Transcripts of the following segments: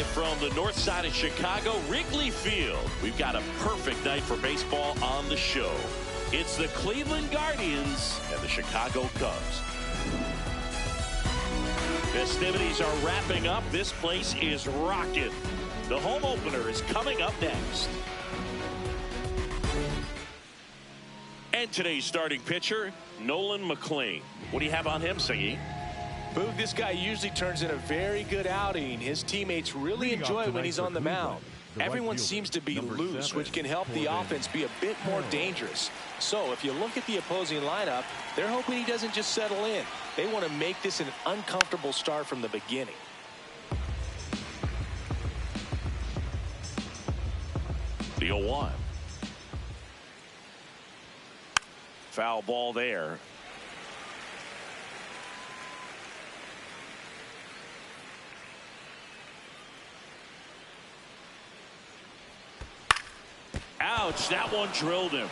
live from the north side of Chicago, Wrigley Field. We've got a perfect night for baseball on the show. It's the Cleveland Guardians and the Chicago Cubs. Festivities are wrapping up. This place is rocking. The home opener is coming up next. And today's starting pitcher, Nolan McLean. What do you have on him, Siggy? Boog, this guy usually turns in a very good outing. His teammates really enjoy it when he's on the mound. Everyone seems to be loose, which can help the offense be a bit more dangerous. So if you look at the opposing lineup, they're hoping he doesn't just settle in. They want to make this an uncomfortable start from the beginning. The 0-1. Foul ball there. Ouch, that one drilled him.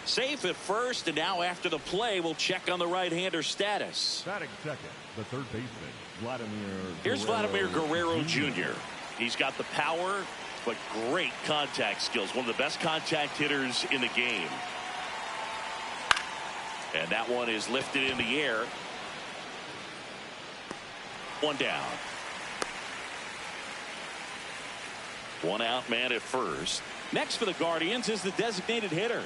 Safe at first, and now after the play, we'll check on the right-hander's status. Batting second, the third baseman, Vladimir. Here's Vladimir Guerrero Jr. He's got the power, but great contact skills. One of the best contact hitters in the game. And that one is lifted in the air. One down. One out man at first. Next for the Guardians is the designated hitter.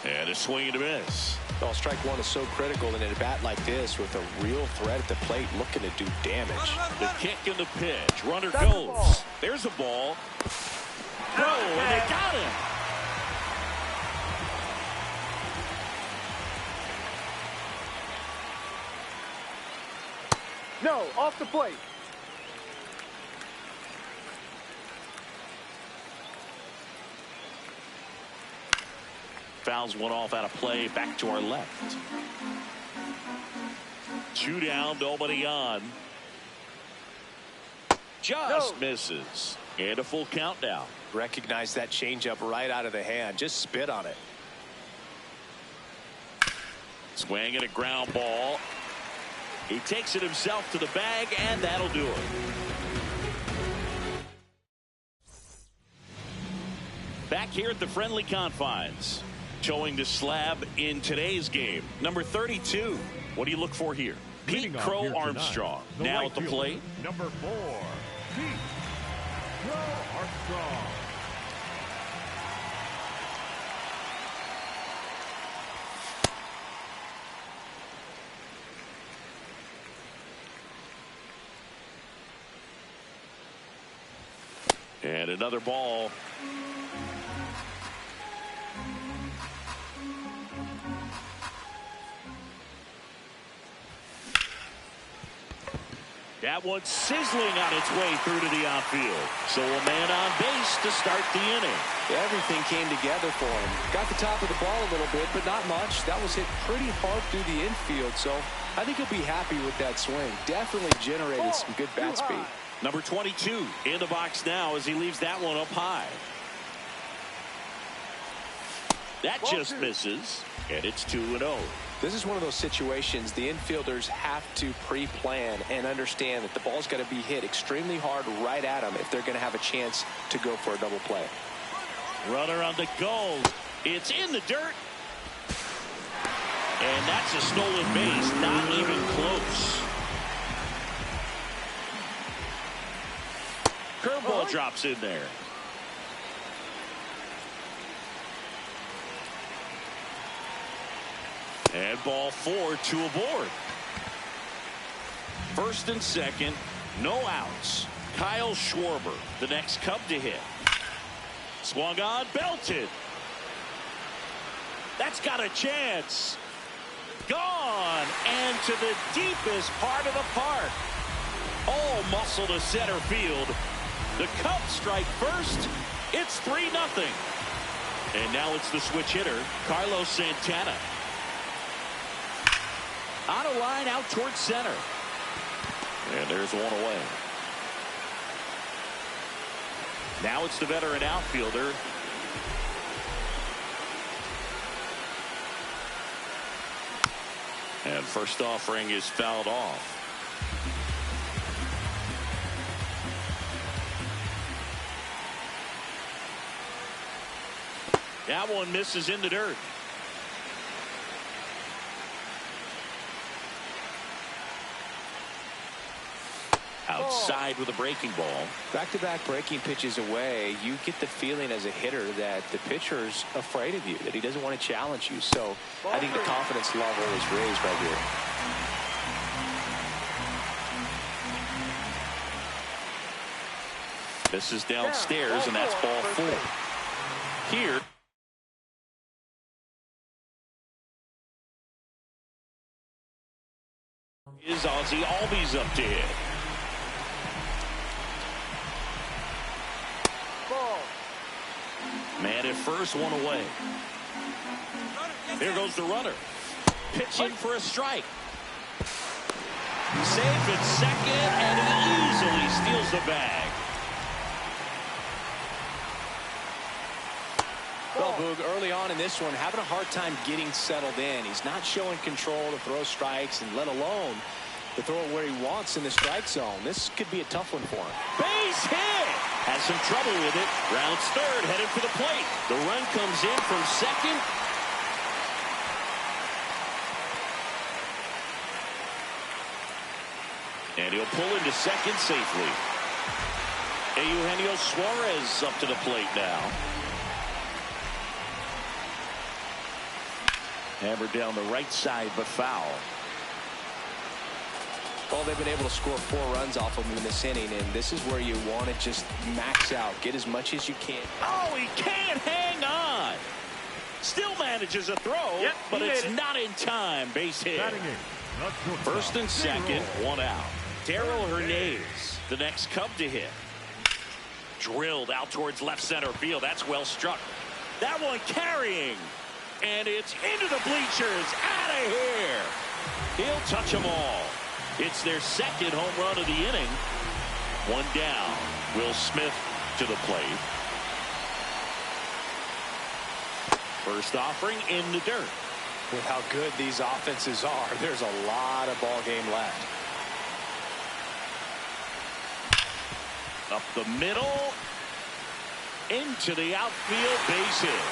And a swing and a miss. Well, strike one is so critical in a bat like this with a real threat at the plate looking to do damage. The kick and the pitch. Runner goes. There's a ball. Throw, and they got him. No, off the plate. Fouls one off out of play. Back to our left. Two down, nobody on. Just misses. And a full count now. Recognize that changeup right out of the hand. Just spit on it. Swing and a ground ball. He takes it himself to the bag, and that'll do it. Back here at the friendly confines. Showing the slab in today's game. Number 32. What do you look for here? Pete Crow Armstrong. Now at the plate. Number 4, Pete Crow Armstrong. And another ball. That one sizzling on its way through to the outfield. So a man on base to start the inning. Everything came together for him. Got the top of the ball a little bit, but not much. That was hit pretty hard through the infield, so I think he'll be happy with that swing. Definitely generated some good bat speed. Number 22 in the box now as he leaves that one up high. That just misses, and it's 2-0. This is one of those situations the infielders have to pre-plan and understand that the ball's got to be hit extremely hard right at them if they're going to have a chance to go for a double play. Runner on the goal. It's in the dirt. And that's a stolen base. Not even close. Curveball drops in there. And ball 4, 2 aboard. First and second, no outs. Kyle Schwarber, the next Cub to hit. Swung on, belted. That's got a chance. Gone, and to the deepest part of the park. All muscle to center field. The Cubs strike first. It's 3-0. And now it's the switch hitter, Carlos Santana. On a line out towards center. And there's one away. Now it's the veteran outfielder. And first offering is fouled off. That one misses in the dirt. Outside with a breaking ball. Back-to-back breaking pitches away, you get the feeling as a hitter that the pitcher's afraid of you, that he doesn't want to challenge you. So I think the confidence level is raised right here. This is downstairs, and that's ball 4. Here is Ozzie Albies up to hit. Man at first, one away. Here goes the runner. Pitching for a strike. Safe at second, and he easily steals the bag. Well, Boog, early on in this one, having a hard time getting settled in. He's not showing control to throw strikes, and let alone to throw it where he wants in the strike zone. This could be a tough one for him. Base hit! Has some trouble with it. Rounds third, headed for the plate. The run comes in from second. And he'll pull into second safely. Eugenio Suarez up to the plate now. Hammered down the right side, but foul. Well, they've been able to score 4 runs off of him in this inning, and this is where you want to just max out, get as much as you can. Oh, he can't hang on. Still manages a throw, but it's not in time. Base hit. First and second, 1 out. Darrell Hernandez, the next Cub to hit. Drilled out towards left center field. That's well struck. That one carrying. And it's into the bleachers. Out of here. He'll touch them all. It's their second home run of the inning. 1 down. Will Smith to the plate. First offering in the dirt. With how good these offenses are, there's a lot of ball game left. Up the middle. Into the outfield, base hit.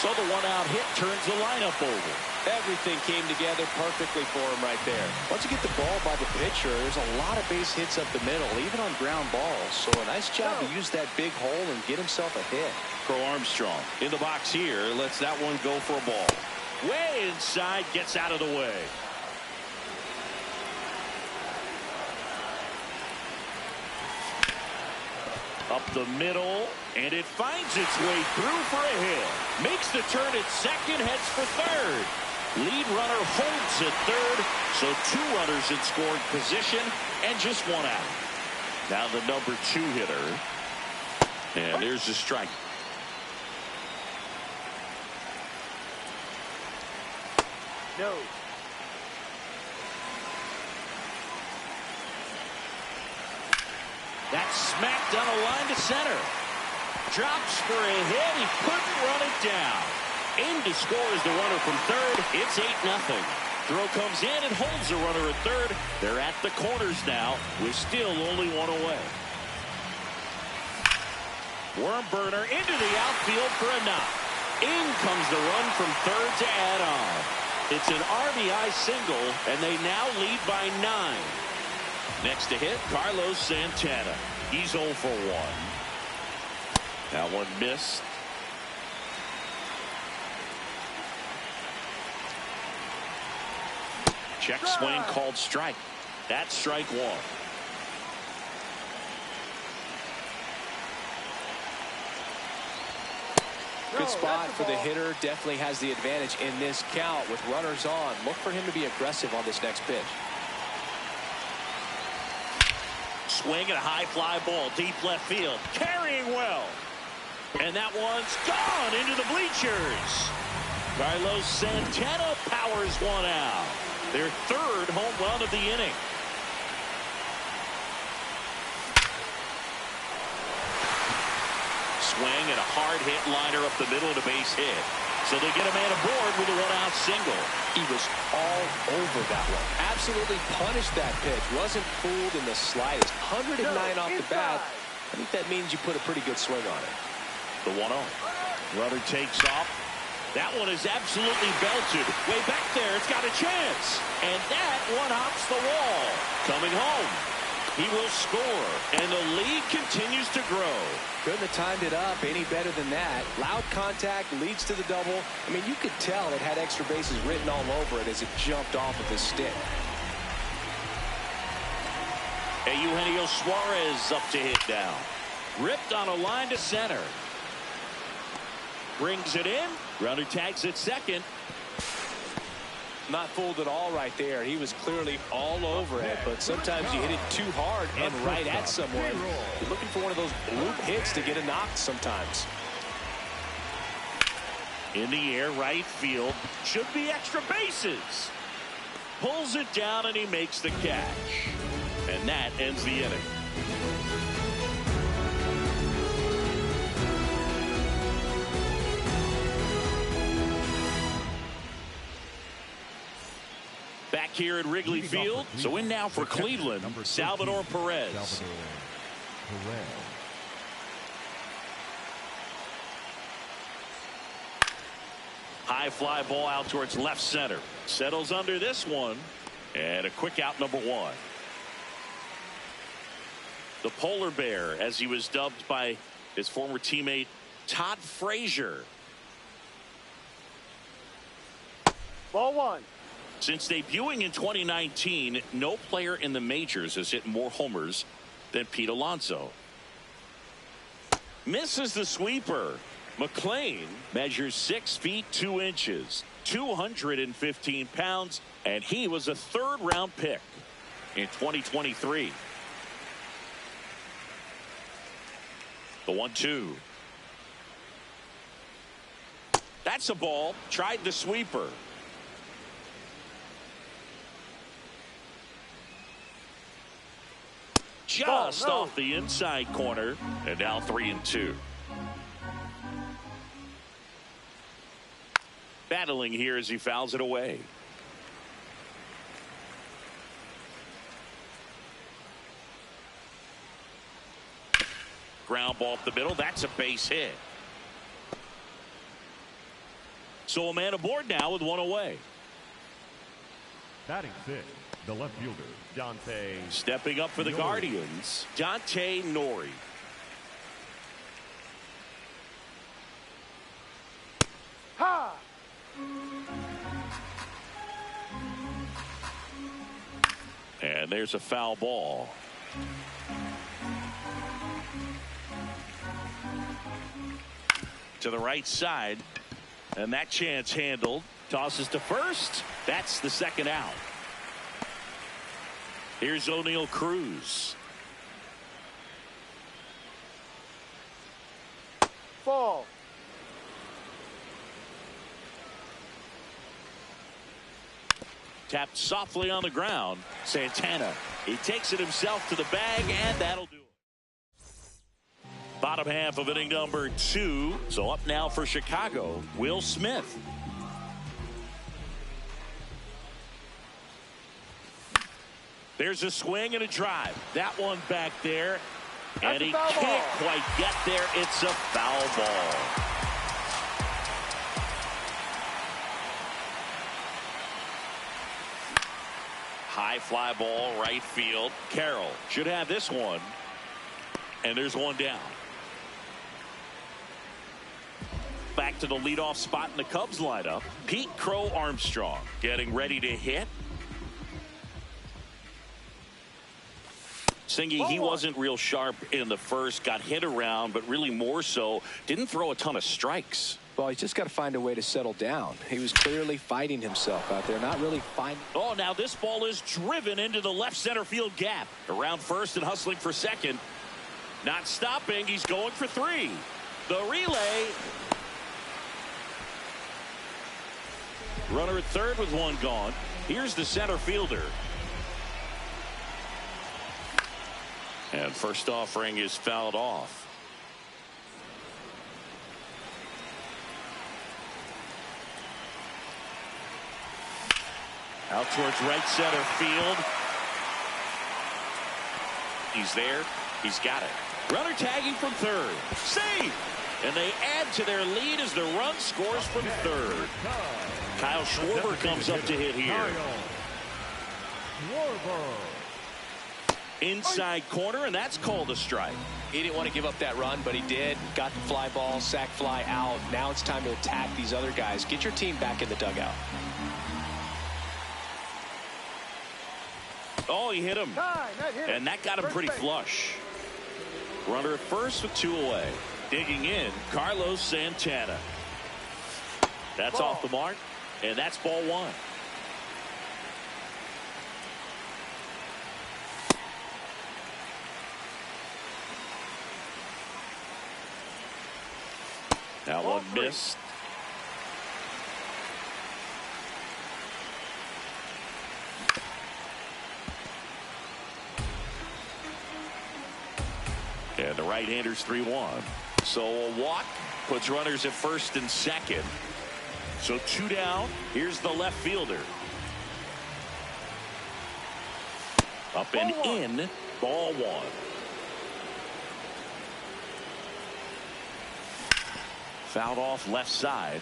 So the 1-out hit turns the lineup over. Everything came together perfectly for him right there. Once you get the ball by the pitcher, there's a lot of base hits up the middle, even on ground balls. So a nice job to use that big hole and get himself a hit. Crow Armstrong in the box here, lets that one go for a ball. Way inside, gets out of the way. Up the middle, and it finds its way through for a hit. Makes the turn at second, heads for third. Lead runner holds at third, so 2 runners in scoring position and just 1 out. Now the number 2 hitter, and there's the strike. No. That's smacked on a line to center. Drops for a hit. He couldn't run it down. In to score is the runner from third. It's 8-0. Throw comes in and holds the runner at third. They're at the corners now with still only 1 away. Worm burner into the outfield for a knock. In comes the run from third to add on. It's an RBI single, and they now lead by 9. Next to hit, Carlos Santana. He's 0 for 1. That one missed. Check swing called strike. That's strike 1. Good spot for the hitter. Definitely has the advantage in this count with runners on. Look for him to be aggressive on this next pitch. Swing and a high fly ball deep left field. Carrying well. And that one's gone into the bleachers. Carlos Santana powers 1 out. Their 3rd home run of the inning. Swing and a hard hit liner up the middle to base hit. So they get a man aboard with a 1-out single. You was all over that one. Absolutely punished that pitch. Wasn't fooled in the slightest. 109 off the bat. I think that means you put a pretty good swing on it. The 1-0. Runner takes off. That one is absolutely belted. Way back there. It's got a chance. And that one hops the wall. Coming home. He will score. And the lead continues to grow. Couldn't have timed it up any better than that. Loud contact leads to the double. I mean, you could tell it had extra bases written all over it as it jumped off of his stick. Eugenio Suarez up to hit now. Ripped on a line to center. Brings it in. Runner tags at second. Not fooled at all right there. He was clearly all over it, but sometimes you hit it too hard and right at someone. You're looking for one of those loop hits to get a knock sometimes. In the air, right field. Should be extra bases. Pulls it down and he makes the catch. And that ends the inning. Back here at Wrigley Field. So in now for Cleveland, Salvador Perez. High fly ball out towards left center. Settles under this one. And a quick out, number 1. The polar bear, as he was dubbed by his former teammate Todd Frazier. Ball 1. Since debuting in 2019, no player in the majors has hit more homers than Pete Alonso. Misses the sweeper. McClain measures 6 feet 2 inches, 215 pounds, and he was a third-round pick in 2023. The 1-2. That's a ball. Tried the sweeper. Just off the inside corner, and now 3-2. Battling here as he fouls it away. Ground ball up the middle. That's a base hit. So a man aboard now with 1 away. Batting 6, the left fielder, Dante. Stepping up for the Guardians, Dante Nori. Ha! And there's a foul ball. To the right side. And that chance handled. Tosses to first. That's the second out. Here's O'Neal Cruz. Ball. Tapped softly on the ground. Santana. He takes it himself to the bag, and that'll do it. Bottom half of inning number 2. So up now for Chicago, Will Smith. There's a swing and a drive. That one back there. And he can't quite get there. It's a foul ball. High fly ball, right field. Carroll should have this one. And there's one down. Back to the leadoff spot in the Cubs lineup. Pete Crow Armstrong getting ready to hit. Singy, he wasn't real sharp in the first, got hit around, but really more so, didn't throw a ton of strikes. Well, he's just got to find a way to settle down. He was clearly fighting himself out there, not really finding. Oh, now this ball is driven into the left center field gap. Around first and hustling for second. Not stopping, he's going for 3. The relay. Runner at third with 1 gone. Here's the center fielder. And first offering is fouled off. Out towards right center field. He's there. He's got it. Runner tagging from third. Save! And they add to their lead as the run scores from third. Kyle Schwarber comes up to hit here. Inside corner, and that's called a strike. He didn't want to give up that run, but he did. Got the fly ball, sac fly out. Now it's time to attack these other guys. Get your team back in the dugout. Oh, he hit him. And that got him pretty flush. Runner at first with 2 away. Digging in, Carlos Santana. That's off the mark, and that's ball 1. Now one missed. And the right-hander's 3-1. So a walk puts runners at first and second. So 2 down. Here's the left fielder. Up and in. Ball 1. Fouled off left side.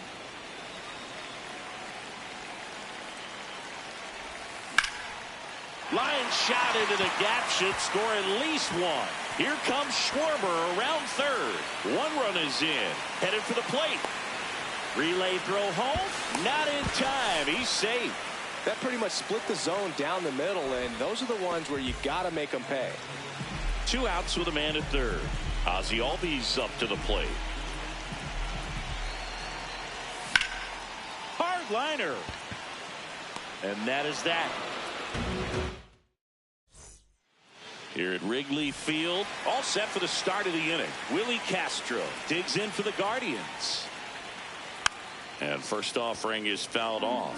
Line shot into the gap should score at least 1. Here comes Schwarber around third. 1 run is in. Headed for the plate. Relay throw home. Not in time. He's safe. That pretty much split the zone down the middle, and those are the ones where you got to make them pay. 2 outs with a man at third. Ozzie Albies up to the plate. Hard liner. And that is that. Here at Wrigley Field, all set for the start of the inning. Willie Castro digs in for the Guardians. And first offering is fouled off.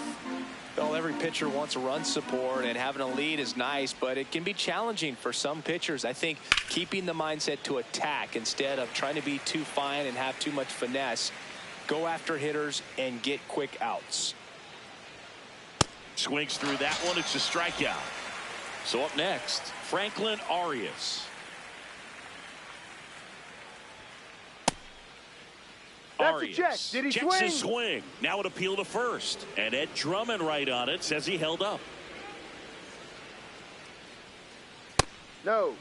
Well, every pitcher wants a run support, and having a lead is nice, but it can be challenging for some pitchers. I think keeping the mindset to attack instead of trying to be too fine and have too much finesse. Go after hitters and get quick outs. Swings through that one. It's a strikeout. So up next, Franklin Arias. Arias Did he checks swing? his swing. Now an appeal to first. And Ed Drummond right on it says he held up. No.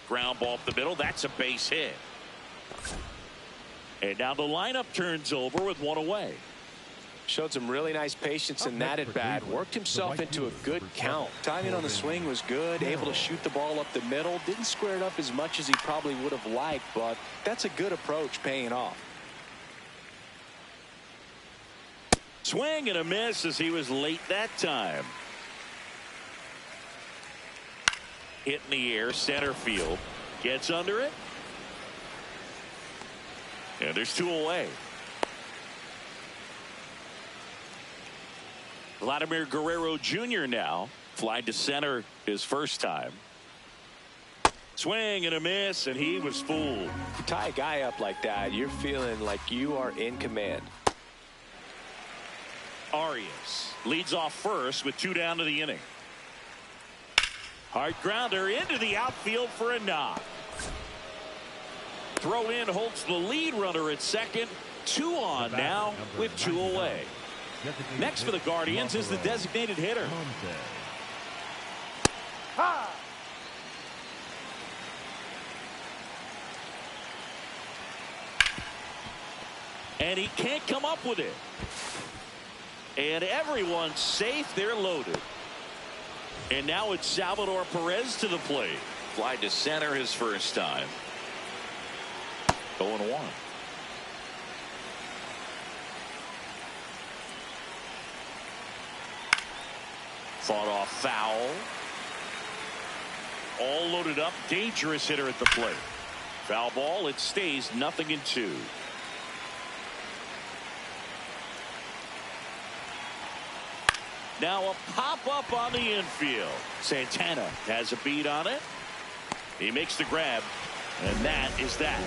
Ground ball up the middle. That's a base hit. And now the lineup turns over with 1 away. Showed some really nice patience in that at bat. Worked himself into a good count. Timing on the swing was good. Able to shoot the ball up the middle. Didn't square it up as much as he probably would have liked, but that's a good approach, paying off. Swing and a miss as he was late that time. Hit in the air, center field. Gets under it. And there's 2 away. Vladimir Guerrero Jr. now flied to center his first time. Swing and a miss, and he was fooled. You tie a guy up like that, you're feeling like you are in command. Arias leads off first with 2 down to the inning. Hard grounder into the outfield for a knock. Throw in holds the lead runner at second. 2 on now with 2 away. Next for the Guardians is the designated hitter. Ha! And he can't come up with it. And everyone's safe. They're loaded. And now it's Salvador Perez to the plate. Fly to center his first time. 0-1. Fought off foul. All loaded up. Dangerous hitter at the plate. Foul ball. It stays 0-2. Now a pop-up on the infield. Santana has a beat on it. He makes the grab. And that is that.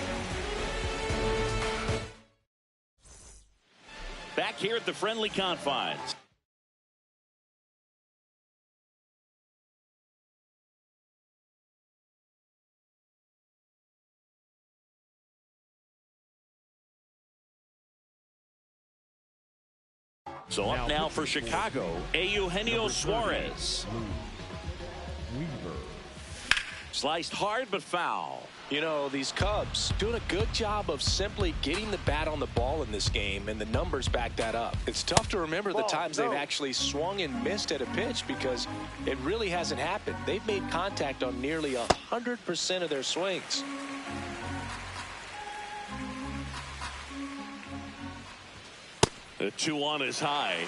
Back here at the friendly confines. So up now for Chicago, Eugenio Suarez. Sliced hard but foul. You know, these Cubs doing a good job of simply getting the bat on the ball in this game, and the numbers back that up. It's tough to remember the times they've actually swung and missed at a pitch because it really hasn't happened. They've made contact on nearly 100% of their swings. The 2-1 is high.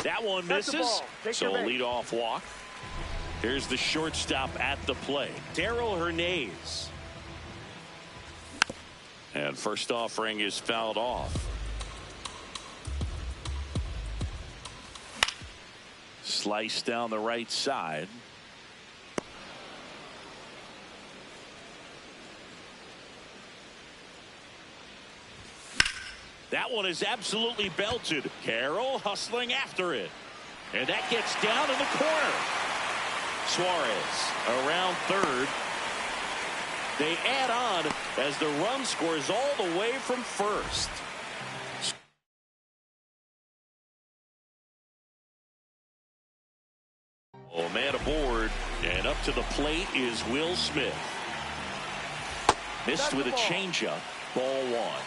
That one misses, so a leadoff walk. Here's the shortstop at the plate, Darryl Hernandez. And first offering is fouled off. Slice down the right side. That one is absolutely belted. Carroll hustling after it. And that gets down in the corner. Suarez around third. They add on as the run scores all the way from first. Oh, man aboard. And up to the plate is Will Smith. Missed with a changeup. Ball one.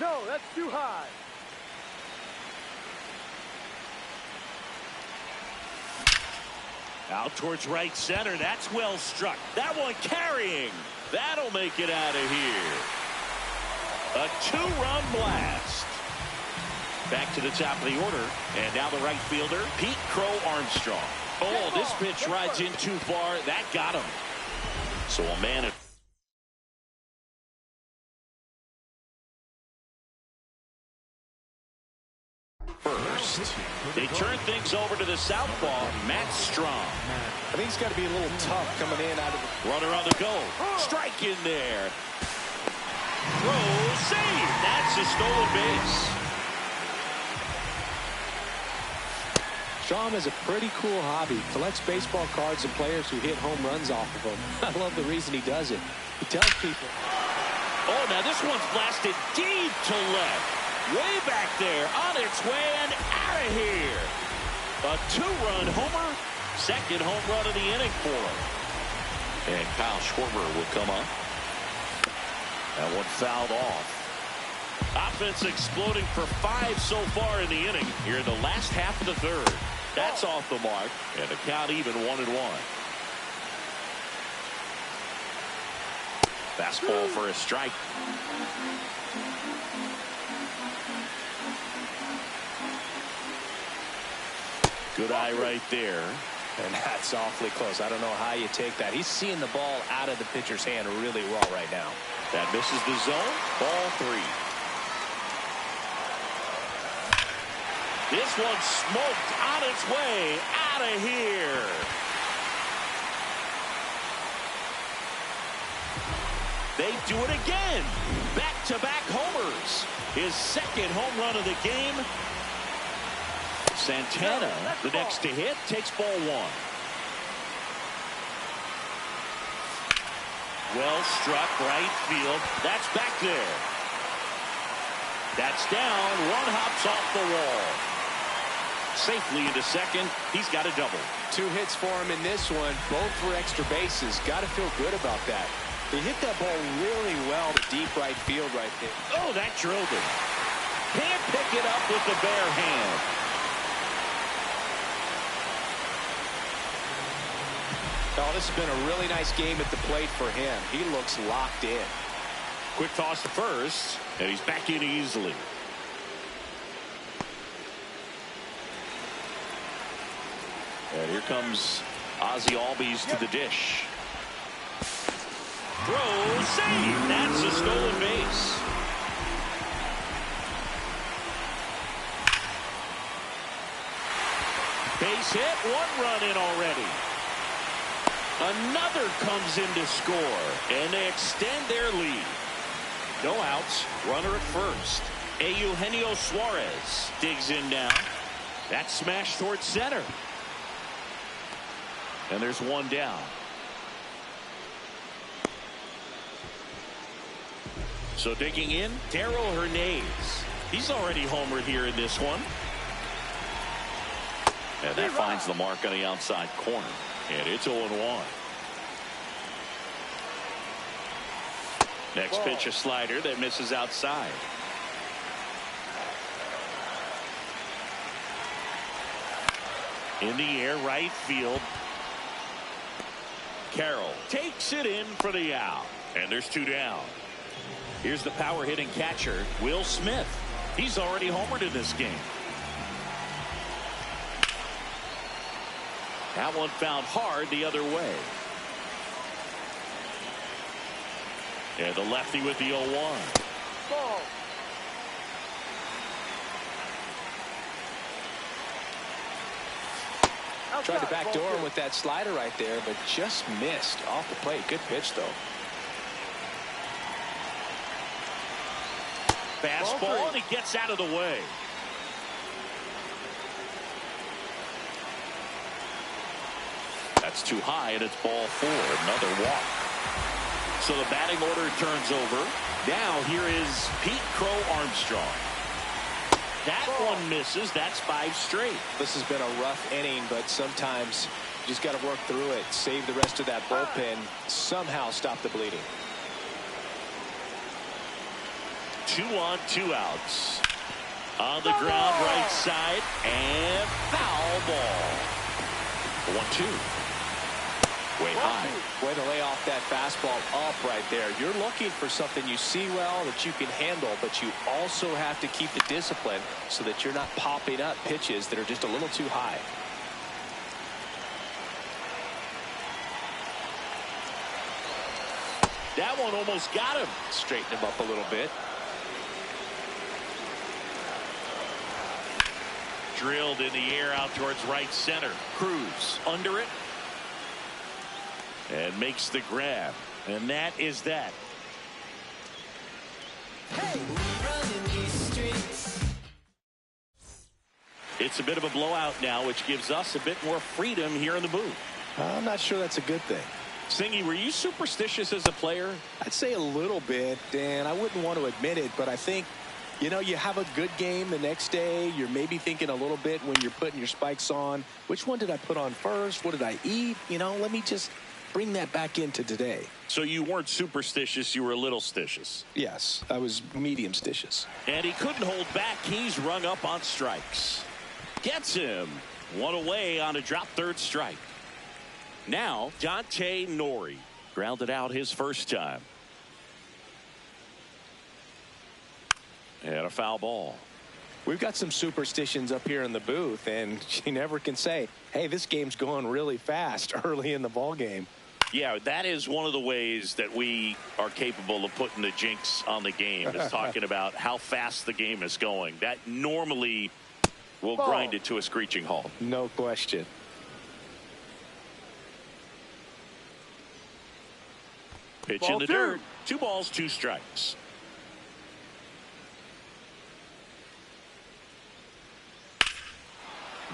No, that's too high. Out towards right center. That's well struck. That one carrying. That'll make it out of here. A two-run blast. Back to the top of the order. And now the right fielder, Pete Crow Armstrong. Oh, this pitch rides in too far. That got him. So a man at first. They turn things over to the southpaw, Matt Strong. I think he's got to be a little tough coming in out of the runner on the go. Strike in there. Throw, save. That's a stolen base. Strom has a pretty cool hobby. Collects baseball cards and players who hit home runs off of them. I love the reason he does it. He tells people. Oh, now this one's blasted deep to left. Way back there, on its way and out of here. A two-run homer, second home run of the inning for him. And Kyle Schwarber will come up. That one fouled off. Offense exploding for 5 so far in the inning here in the last half of the third. That's off the mark, and the count even 1-1. Fastball for a strike. Good eye right there. And that's awfully close. I don't know how you take that. He's seeing the ball out of the pitcher's hand really well right now. That misses the zone. Ball 3. This one smoked on its way out of here. They do it again. Back-to-back homers. His second home run of the game. Santana, the next to hit, takes ball 1. Well struck right field. That's back there. That's down. One hops off the wall. Safely into second. He's got a double. 2 hits for him in this one. Both for extra bases. Got to feel good about that. He hit that ball really well to deep right field right there. Oh, that drilled him. Can't pick it up with the bare hand. Oh, this has been a really nice game at the plate for him. He looks locked in. Quick toss to first, and he's back in easily. And here comes Ozzie Albies to the dish. Throw, save. That's a stolen base. Base hit, 1 run in already. Another comes in to score, and they extend their lead. No outs, runner at first. Eugenio Suarez digs in now. That smash towards center. And there's 1 down. So digging in, Darryl Hernandez. He's already homered here in this one. And that finds the mark on the outside corner. And it's 0-1. Next pitch, a slider that misses outside. In the air, right field. Carroll takes it in for the out. And there's 2 down. Here's the power hitting catcher, Will Smith. He's already homered in this game. That one found hard the other way. And the lefty with the 0-1. Ball. Tried to backdoor him with that slider right there, but just missed off the plate. Good pitch, though. Fastball, and he gets out of the way. That's too high, and it's ball 4. Another walk. So the batting order turns over. Now here is Pete Crow Armstrong. That one misses. That's 5 straight. This has been a rough inning, but sometimes you just got to work through it. Save the rest of that bullpen. Somehow stop the bleeding. 2 on, 2 outs. On the ground, right side, and foul ball. 1-2. Way high. Way to lay off that fastball up right there. You're looking for something you see well that you can handle, but you also have to keep the discipline so that you're not popping up pitches that are just a little too high. That one almost got him. Straighten him up a little bit. Drilled in the air out towards right center. Cruz under it. And makes the grab. And that is that. Hey, running these streets. It's a bit of a blowout now, which gives us a bit more freedom here in the booth. I'm not sure that's a good thing. Singy, were you superstitious as a player? I'd say a little bit, and I wouldn't want to admit it, but I think, you know, you have a good game the next day. You're maybe thinking a little bit when you're putting your spikes on. Which one did I put on first? What did I eat? You know, let me just bring that back into today. So you weren't superstitious, you were a little stitious. Yes, I was medium stitious. And he couldn't hold back. He's rung up on strikes. Gets him. 1 away on a drop third strike. Now, Dante Nori grounded out his first time. And a foul ball. We've got some superstitions up here in the booth, and you never can say, hey, this game's going really fast early in the ball game. Yeah, that is one of the ways that we are capable of putting the jinx on the game, is talking about how fast the game is going. That normally will grind it to a screeching halt. No question. Pitch in the dirt. 2 balls, 2 strikes.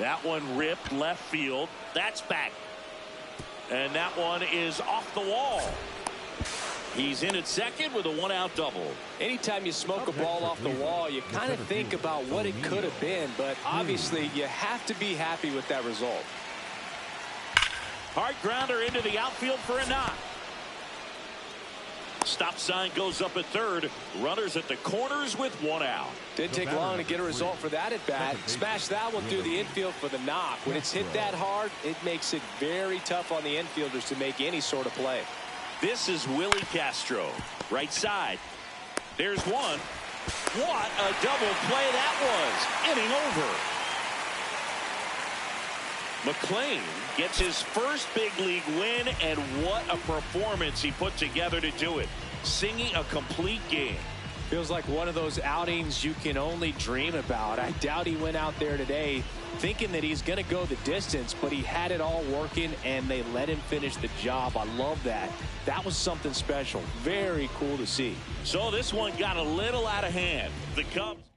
That one ripped left field. That's back. And that one is off the wall. He's in at second with a 1-out double. Anytime you smoke a ball off the wall, you kind of think about what it could have been, but obviously you have to be happy with that result. Hard grounder into the outfield for a knock. Stop sign goes up at third. Runners at the corners with 1 out. Didn't take long to get a result for that at bat. Smash that one through the infield for the knock. When it's hit that hard, it makes it very tough on the infielders to make any sort of play. This is Willie Castro. Right side. There's one. What a double play that was. Inning over. McClain gets his first big league win, and what a performance he put together to do it. Singing a complete game. Feels like one of those outings you can only dream about. I doubt he went out there today thinking that he's going to go the distance, but he had it all working, and they let him finish the job. I love that. That was something special. Very cool to see. So this one got a little out of hand. The Cubs.